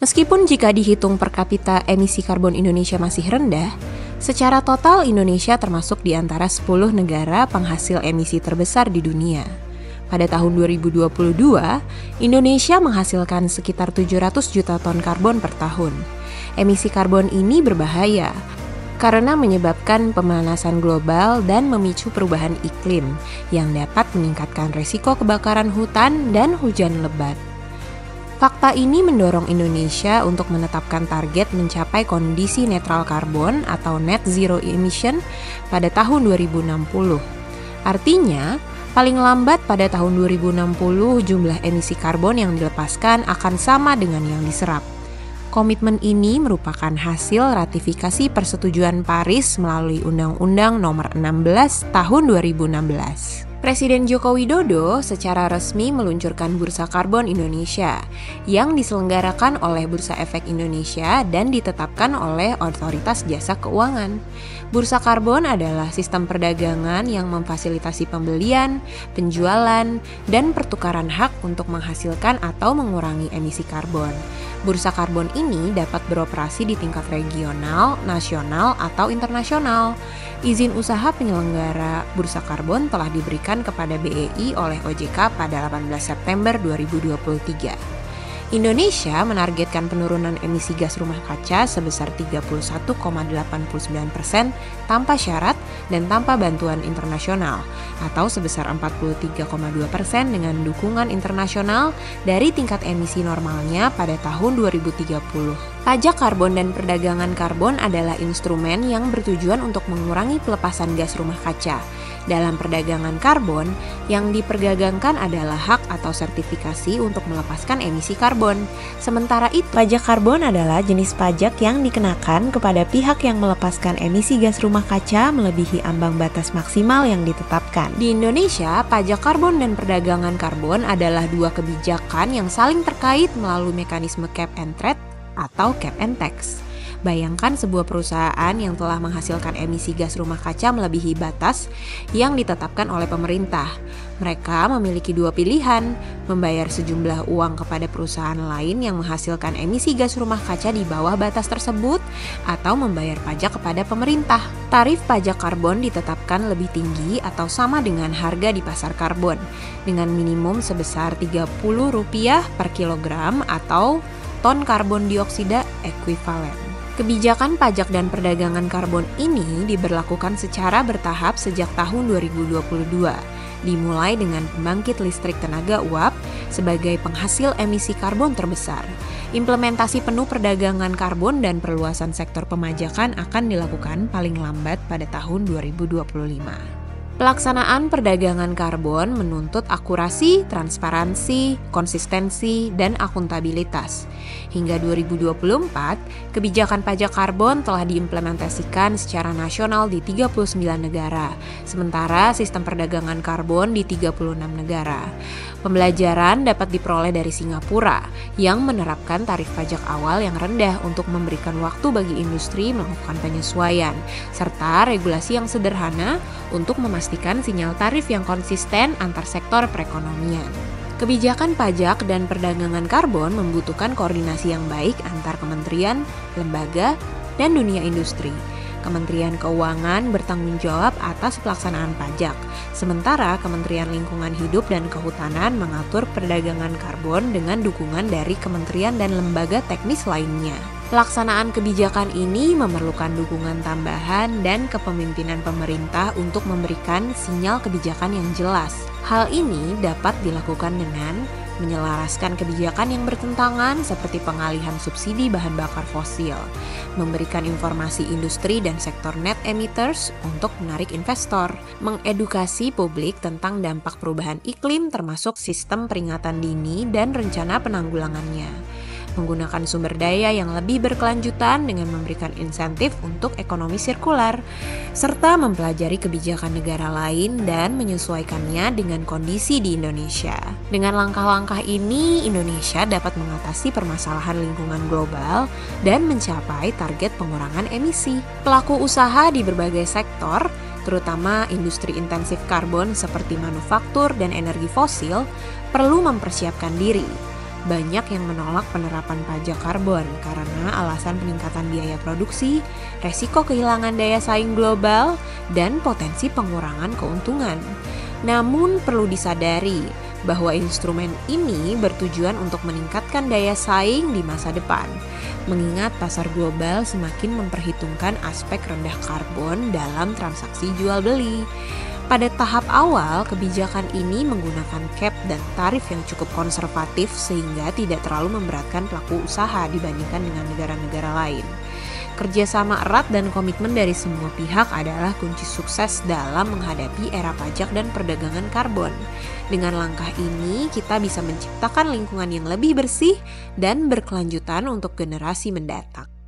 Meskipun jika dihitung per kapita emisi karbon Indonesia masih rendah, secara total Indonesia termasuk di antara 10 negara penghasil emisi terbesar di dunia. Pada tahun 2022, Indonesia menghasilkan sekitar 700 juta ton karbon per tahun. Emisi karbon ini berbahaya karena menyebabkan pemanasan global dan memicu perubahan iklim yang dapat meningkatkan risiko kebakaran hutan dan hujan lebat. Fakta ini mendorong Indonesia untuk menetapkan target mencapai kondisi netral karbon atau net zero emission pada tahun 2060. Artinya, paling lambat pada tahun 2060 jumlah emisi karbon yang dilepaskan akan sama dengan yang diserap. Komitmen ini merupakan hasil ratifikasi Persetujuan Paris melalui Undang-Undang Nomor 16 Tahun 2016. Presiden Joko Widodo secara resmi meluncurkan Bursa Karbon Indonesia yang diselenggarakan oleh Bursa Efek Indonesia dan ditetapkan oleh Otoritas Jasa Keuangan. Bursa karbon adalah sistem perdagangan yang memfasilitasi pembelian, penjualan, dan pertukaran hak untuk menghasilkan atau mengurangi emisi karbon. Bursa karbon ini dapat beroperasi di tingkat regional, nasional, atau internasional. Izin usaha penyelenggara Bursa Karbon telah diberikan kepada BEI oleh OJK pada 18 September 2023. Indonesia menargetkan penurunan emisi gas rumah kaca sebesar 31,89% tanpa syarat dan tanpa bantuan internasional, atau sebesar 43,2% dengan dukungan internasional dari tingkat emisi normalnya pada tahun 2030. Pajak karbon dan perdagangan karbon adalah instrumen yang bertujuan untuk mengurangi pelepasan gas rumah kaca. Dalam perdagangan karbon, yang diperdagangkan adalah hak atau sertifikasi untuk melepaskan emisi karbon. Sementara itu, pajak karbon adalah jenis pajak yang dikenakan kepada pihak yang melepaskan emisi gas rumah kaca melebihi ambang batas maksimal yang ditetapkan. Di Indonesia, pajak karbon dan perdagangan karbon adalah dua kebijakan yang saling terkait melalui mekanisme cap and trade atau cap and tax. Bayangkan sebuah perusahaan yang telah menghasilkan emisi gas rumah kaca melebihi batas yang ditetapkan oleh pemerintah. Mereka memiliki dua pilihan, membayar sejumlah uang kepada perusahaan lain yang menghasilkan emisi gas rumah kaca di bawah batas tersebut, atau membayar pajak kepada pemerintah. Tarif pajak karbon ditetapkan lebih tinggi atau sama dengan harga di pasar karbon, dengan minimum sebesar Rp30 per kilogram atau ton karbon dioksida ekuivalen. Kebijakan pajak dan perdagangan karbon ini diberlakukan secara bertahap sejak tahun 2022, dimulai dengan pembangkit listrik tenaga uap sebagai penghasil emisi karbon terbesar. Implementasi penuh perdagangan karbon dan perluasan sektor pemajakan akan dilakukan paling lambat pada tahun 2025. Pelaksanaan perdagangan karbon menuntut akurasi, transparansi, konsistensi, dan akuntabilitas. Hingga 2024, kebijakan pajak karbon telah diimplementasikan secara nasional di 39 negara, sementara sistem perdagangan karbon di 36 negara. Pembelajaran dapat diperoleh dari Singapura, yang menerapkan tarif pajak awal yang rendah untuk memberikan waktu bagi industri melakukan penyesuaian, serta regulasi yang sederhana untuk memastikan sinyal tarif yang konsisten antar sektor perekonomian. Kebijakan pajak dan perdagangan karbon membutuhkan koordinasi yang baik antar kementerian, lembaga, dan dunia industri. Kementerian Keuangan bertanggung jawab atas pelaksanaan pajak, sementara Kementerian Lingkungan Hidup dan Kehutanan mengatur perdagangan karbon dengan dukungan dari kementerian dan lembaga teknis lainnya. Pelaksanaan kebijakan ini memerlukan dukungan tambahan dan kepemimpinan pemerintah untuk memberikan sinyal kebijakan yang jelas. Hal ini dapat dilakukan dengan menyelaraskan kebijakan yang bertentangan seperti pengalihan subsidi bahan bakar fosil, memberikan informasi industri dan sektor net emitters untuk menarik investor, mengedukasi publik tentang dampak perubahan iklim termasuk sistem peringatan dini dan rencana penanggulangannya, menggunakan sumber daya yang lebih berkelanjutan dengan memberikan insentif untuk ekonomi sirkular, serta mempelajari kebijakan negara lain dan menyesuaikannya dengan kondisi di Indonesia. Dengan langkah-langkah ini, Indonesia dapat mengatasi permasalahan lingkungan global dan mencapai target pengurangan emisi. Pelaku usaha di berbagai sektor, terutama industri intensif karbon seperti manufaktur dan energi fosil, perlu mempersiapkan diri. banyak yang menolak penerapan pajak karbon karena alasan peningkatan biaya produksi, resiko kehilangan daya saing global, dan potensi pengurangan keuntungan. Namun perlu disadari bahwa instrumen ini bertujuan untuk meningkatkan daya saing di masa depan, mengingat pasar global semakin memperhitungkan aspek rendah karbon dalam transaksi jual beli. Pada tahap awal, kebijakan ini menggunakan cap dan tarif yang cukup konservatif sehingga tidak terlalu memberatkan pelaku usaha dibandingkan dengan negara-negara lain. Kerjasama erat dan komitmen dari semua pihak adalah kunci sukses dalam menghadapi era pajak dan perdagangan karbon. Dengan langkah ini, kita bisa menciptakan lingkungan yang lebih bersih dan berkelanjutan untuk generasi mendatang.